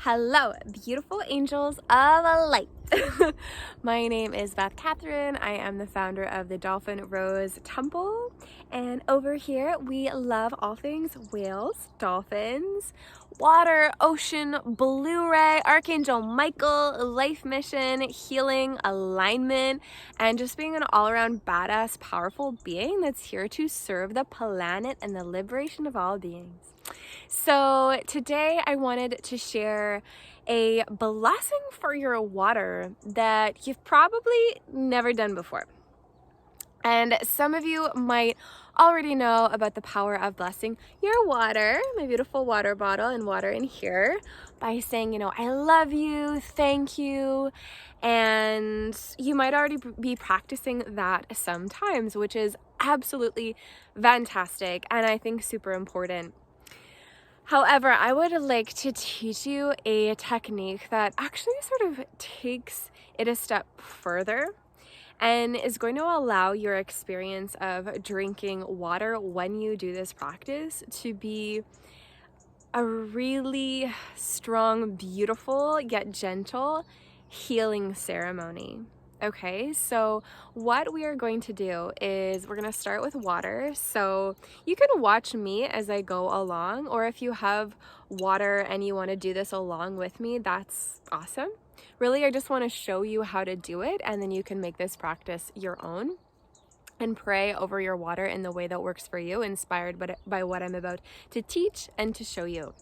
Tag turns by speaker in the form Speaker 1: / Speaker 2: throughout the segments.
Speaker 1: Hello, beautiful angels of light. My name is Beth Katherine. I am the founder of the Dolphin Rose Temple. And over here, we love all things whales, dolphins, water, ocean, Blue Ray, Archangel Michael, life mission, healing, alignment, and just being an all-around badass, powerful being that's here to serve the planet and the liberation of all beings. So today I wanted to share a blessing for your water that you've probably never done before. And some of you might already know about the power of blessing your water, my beautiful water bottle and water in here, by saying, I love you, thank you. And you might already be practicing that sometimes, which is absolutely fantastic and I think super important. However, I would like to teach you a technique that actually sort of takes it a step further and is going to allow your experience of drinking water when you do this practice to be a really strong, beautiful, yet gentle healing ceremony. Okay, so what we are going to do is we're going to start with water. So you can watch me as I go along, or if you have water and you want to do this along with me, that's awesome. Really, I just want to show you how to do it, and then you can make this practice your own and pray over your water in the way that works for you, inspired by what I'm about to teach and to show you.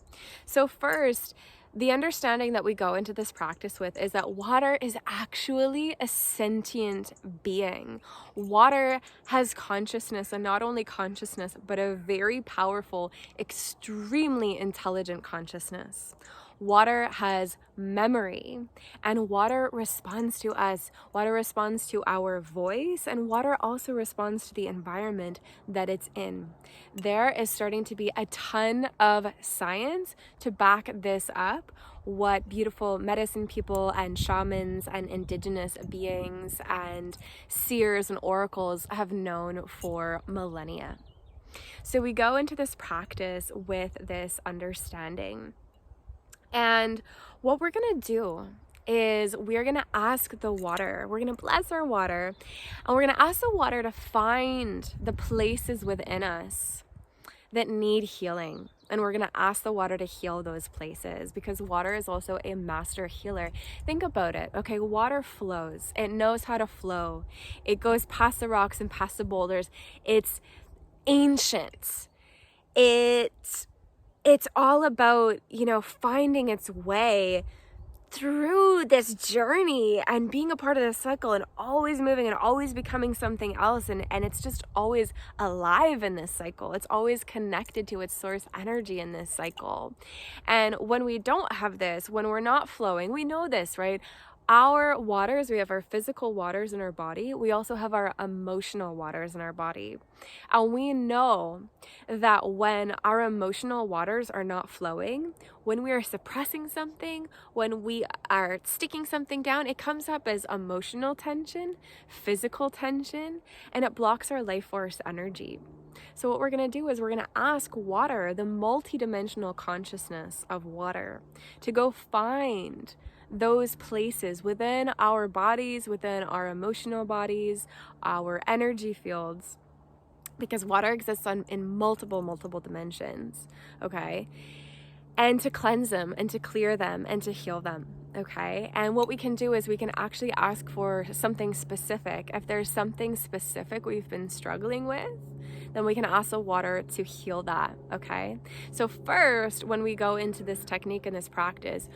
Speaker 1: So first, the understanding that we go into this practice with is that water is actually a sentient being. Water has consciousness, and not only consciousness, but a very powerful, extremely intelligent consciousness. Water has memory, and water responds to us. Water responds to our voice, and water also responds to the environment that it's in. There is starting to be a ton of science to back this up, what beautiful medicine people and shamans and indigenous beings and seers and oracles have known for millennia. So we go into this practice with this understanding. And what we're going to do is we're going to ask the water, we're going to bless our water, and we're going to ask the water to find the places within us that need healing. And we're going to ask the water to heal those places, because water is also a master healer. Think about it. Okay, water flows. It knows how to flow. It goes past the rocks and past the boulders. It's ancient. It's all about, finding its way through this journey and being a part of the cycle and always moving and always becoming something else. And it's just always alive in this cycle. It's always connected to its source energy in this cycle. And when we don't have this, when we're not flowing, we know this, right? Our waters, we have our physical waters in our body. We also have our emotional waters in our body. And we know that when our emotional waters are not flowing, when we are suppressing something, when we are sticking something down, it comes up as emotional tension, physical tension, and it blocks our life force energy. So what we're going to do is we're going to ask water, the multidimensional consciousness of water, to go find those places within our bodies, within our emotional bodies, our energy fields, because water exists in multiple dimensions, okay? And to cleanse them and to clear them and to heal them, okay? And what we can do is we can actually ask for something specific. If there's something specific we've been struggling with, then we can ask the water to heal that, okay? So first, when we go into this technique and this practice,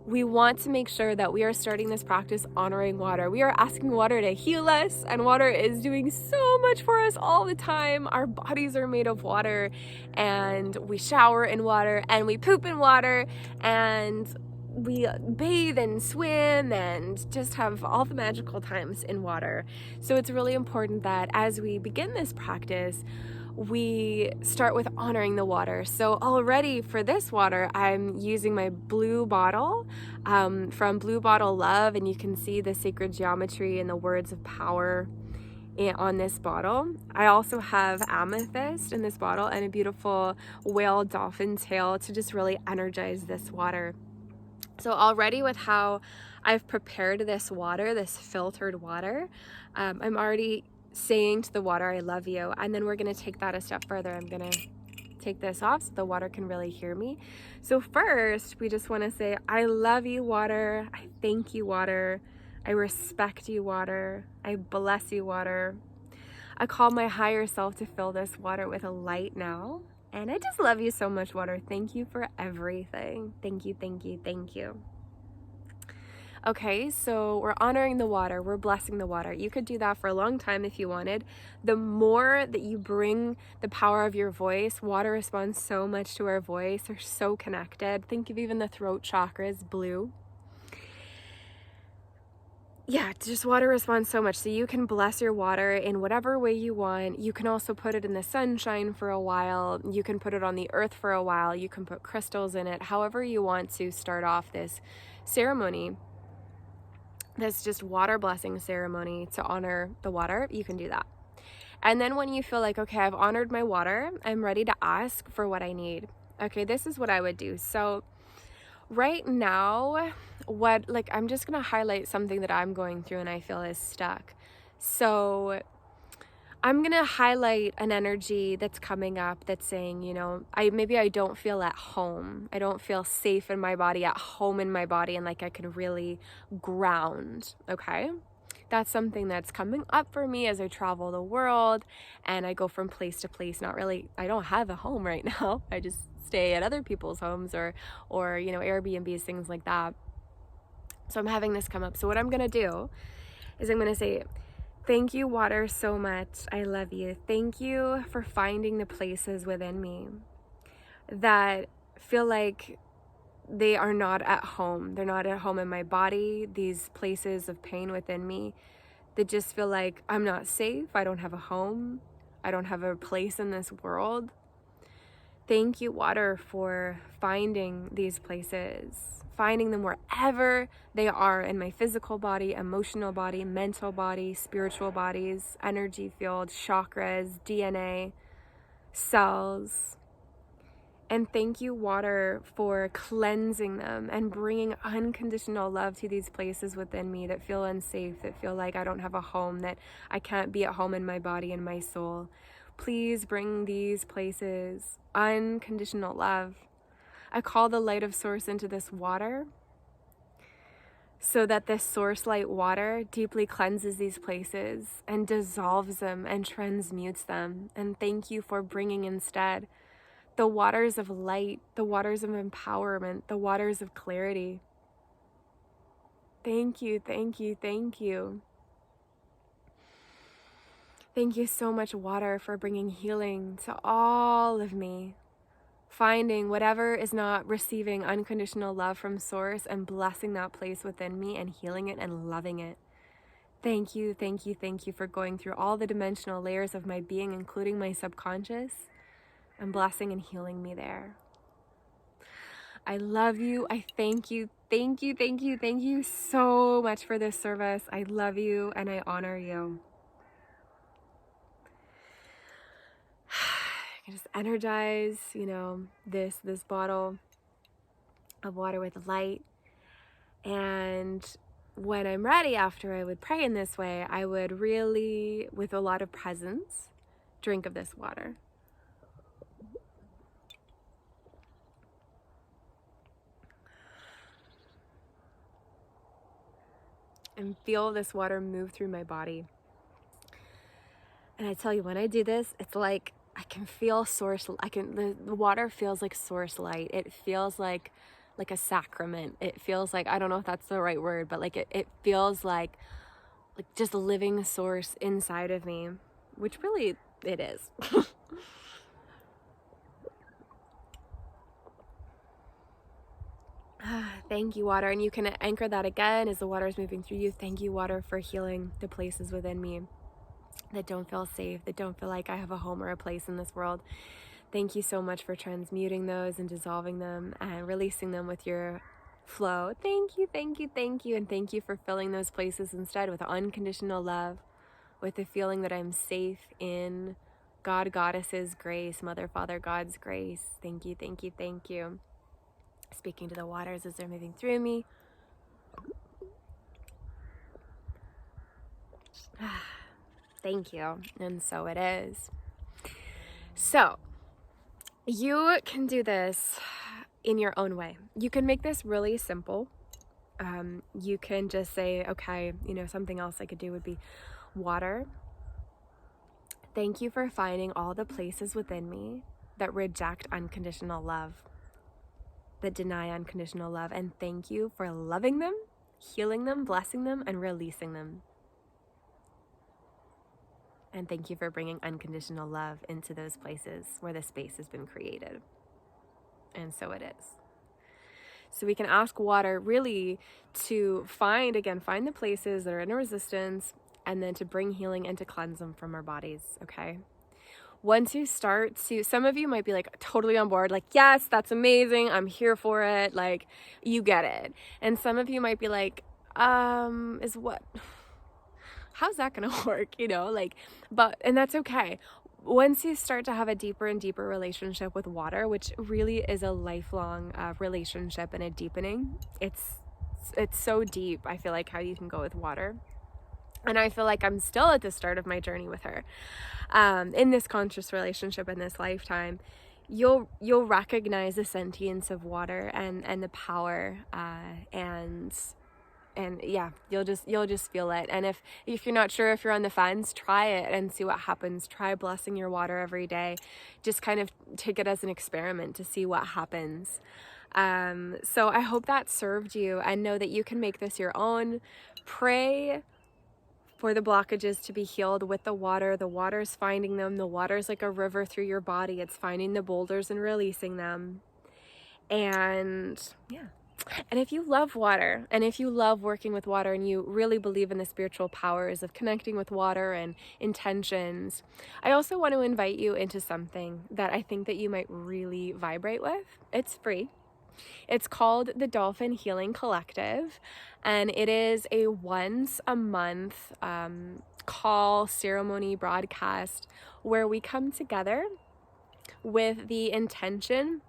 Speaker 1: we want to make sure that we are starting this practice honoring water. We are asking water to heal us, and water is doing so much for us all the time. Our bodies are made of water, and we shower in water, and we poop in water, and we bathe and swim and just have all the magical times in water. So it's really important that as we begin this practice, we start with honoring the water. So already for this water, I'm using my blue bottle from Blue Bottle Love, and you can see the sacred geometry and the words of power on this bottle. I also have amethyst in this bottle and a beautiful whale dolphin tail to just really energize this water. So already with how I've prepared this water, this filtered water, I'm already saying to the water, I love you. And then we're going to take that a step further. I'm going to take this off so the water can really hear me. So first, we just want to say, I love you, water. I thank you, water. I respect you, water. I bless you, water. I call my higher self to fill this water with a light now. And I just love you so much, water. Thank you for everything. Thank you, thank you, thank you. Okay, so we're honoring the water. We're blessing the water. You could do that for a long time if you wanted. The more that you bring the power of your voice, water responds so much to our voice. They're so connected. Think of even the throat chakra as blue. Yeah, just water responds so much. So you can bless your water in whatever way you want. You can also put it in the sunshine for a while. You can put it on the earth for a while. You can put crystals in it. However you want to start off this ceremony, this just water blessing ceremony to honor the water, you can do that. And then when you feel like, okay, I've honored my water, I'm ready to ask for what I need. Okay, this is what I would do. So right now, I'm just going to highlight something that I'm going through and I feel is stuck. So I'm going to highlight an energy that's coming up that's saying, maybe I don't feel at home. I don't feel safe in my body, at home in my body, and like I can really ground. Okay. That's something that's coming up for me as I travel the world and I go from place to place. I don't have a home right now. I just stay at other people's homes or Airbnbs, things like that. So I'm having this come up. So what I'm going to do is I'm going to say, thank you, water, so much. I love you. Thank you for finding the places within me that feel like they are not at home. They're not at home in my body. These places of pain within me that just feel like I'm not safe. I don't have a home. I don't have a place in this world. Thank you, water, for finding these places, finding them wherever they are in my physical body, emotional body, mental body, spiritual bodies, energy field, chakras, DNA, cells. And thank you, water, for cleansing them and bringing unconditional love to these places within me that feel unsafe, that feel like I don't have a home, that I can't be at home in my body and my soul. Please bring these places unconditional love. I call the light of source into this water so that this source light water deeply cleanses these places and dissolves them and transmutes them. And thank you for bringing instead the waters of light, the waters of empowerment, the waters of clarity. Thank you, thank you, thank you. Thank you so much, water, for bringing healing to all of me. Finding whatever is not receiving unconditional love from source and blessing that place within me and healing it and loving it. Thank you, thank you, thank you for going through all the dimensional layers of my being, including my subconscious, and blessing and healing me there. I love you. I thank you. Thank you, thank you, thank you so much for this service. I love you and I honor you. I can just energize, this bottle of water with light. And when I'm ready, after I would pray in this way, I would really, with a lot of presence, drink of this water. And feel this water move through my body. And I tell you, when I do this, it's like I can feel source. The water feels like source light. It feels like a sacrament. It feels like, I don't know if that's the right word, but like it feels like just a living source inside of me, which really it is. Thank you, water. And you can anchor that again as the water is moving through you. Thank you, water, for healing the places within me that don't feel safe, that don't feel like I have a home or a place in this world. Thank you so much for transmuting those and dissolving them and releasing them with your flow. Thank you, thank you, thank you. And thank you for filling those places instead with unconditional love, with the feeling that I'm safe in God, Goddess's grace, Mother, Father, God's grace. Thank you, thank you, thank you. Speaking to the waters as they're moving through me. Thank you. And so it is. So you can do this in your own way. You can make this really simple. You can just say, okay, something else I could do would be water. Thank you for finding all the places within me that reject unconditional love, that deny unconditional love. And thank you for loving them, healing them, blessing them, and releasing them. And thank you for bringing unconditional love into those places where the space has been created. And so it is. So we can ask water really to find the places that are in resistance, and then to bring healing and to cleanse them from our bodies, okay? Once you start to, some of you might be like totally on board, like, yes, that's amazing, I'm here for it, like, you get it. And some of you might be like, how's that gonna work, and that's okay. Once you start to have a deeper and deeper relationship with water, which really is a lifelong relationship and a deepening, it's so deep, I feel like, how you can go with water. And I feel like I'm still at the start of my journey with her. In this conscious relationship in this lifetime, you'll recognize the sentience of water and the power, and yeah, you'll just feel it. And if you're not sure, if you're on the fence, try it and see what happens. Try blessing your water every day. Just kind of take it as an experiment to see what happens. So I hope that served you, and know that you can make this your own. Pray for the blockages to be healed with the water. The water's finding them. The water's like a river through your body. It's finding the boulders and releasing them. And yeah. And if you love water, and if you love working with water, and you really believe in the spiritual powers of connecting with water and intentions, I also want to invite you into something that I think that you might really vibrate with. It's free. It's called the Dolphin Healing Collective, and it is a once a month call, ceremony, broadcast where we come together with the intention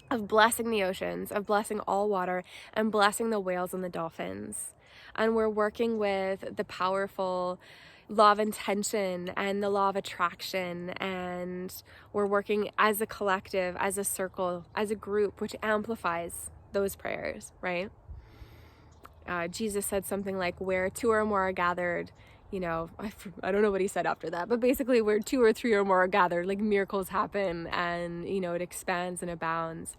Speaker 1: of blessing the oceans, of blessing all water, and blessing the whales and the dolphins. And we're working with the powerful law of intention and the law of attraction, and we're working as a collective, as a circle, as a group, which amplifies those prayers, right? Jesus said something like, where two or more are gathered, I don't know what he said after that, but basically where two or three or more are gathered, like, miracles happen, and it expands and abounds.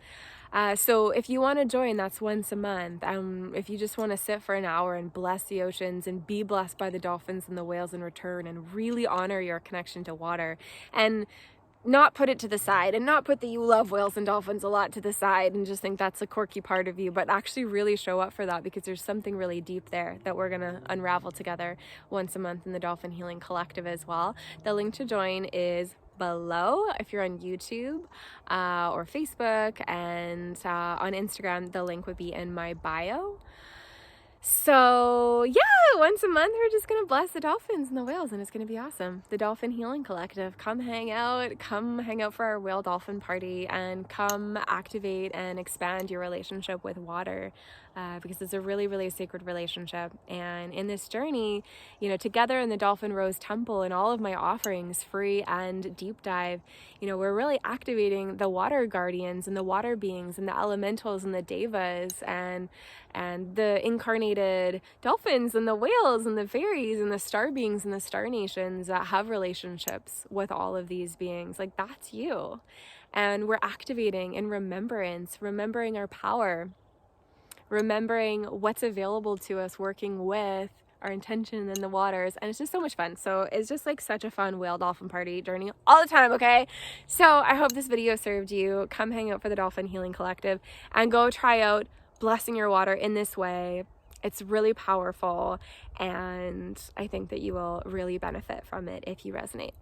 Speaker 1: So if you want to join, that's once a month. If you just want to sit for an hour and bless the oceans and be blessed by the dolphins and the whales in return, and really honor your connection to water, and not put it to the side, and not put that you love whales and dolphins a lot to the side and just think that's a quirky part of you, but actually really show up for that, because there's something really deep there that we're going to unravel together once a month in the Dolphin Healing Collective as well. The link to join is below if you're on YouTube or Facebook, and on Instagram the link would be in my bio. So yeah, once a month we're just gonna bless the dolphins and the whales, and it's gonna be awesome. The Dolphin Healing Collective, come hang out for our whale dolphin party, and come activate and expand your relationship with water, because it's a really, really sacred relationship. And in this journey, together in the Dolphin Rose Temple, and all of my offerings, free and deep dive, we're really activating the water guardians and the water beings and the elementals and the devas and the incarnated dolphins and the whales and the fairies and the star beings and the star nations that have relationships with all of these beings. Like, that's you. And we're activating in remembering our power, remembering what's available to us, working with our intention in the waters. And it's just so much fun. So it's just like such a fun whale dolphin party journey all the time, okay? So I hope this video served you. Come hang out for the Dolphin Healing Collective and go try out blessing your water in this way. It's really powerful, and I think that you will really benefit from it if you resonate.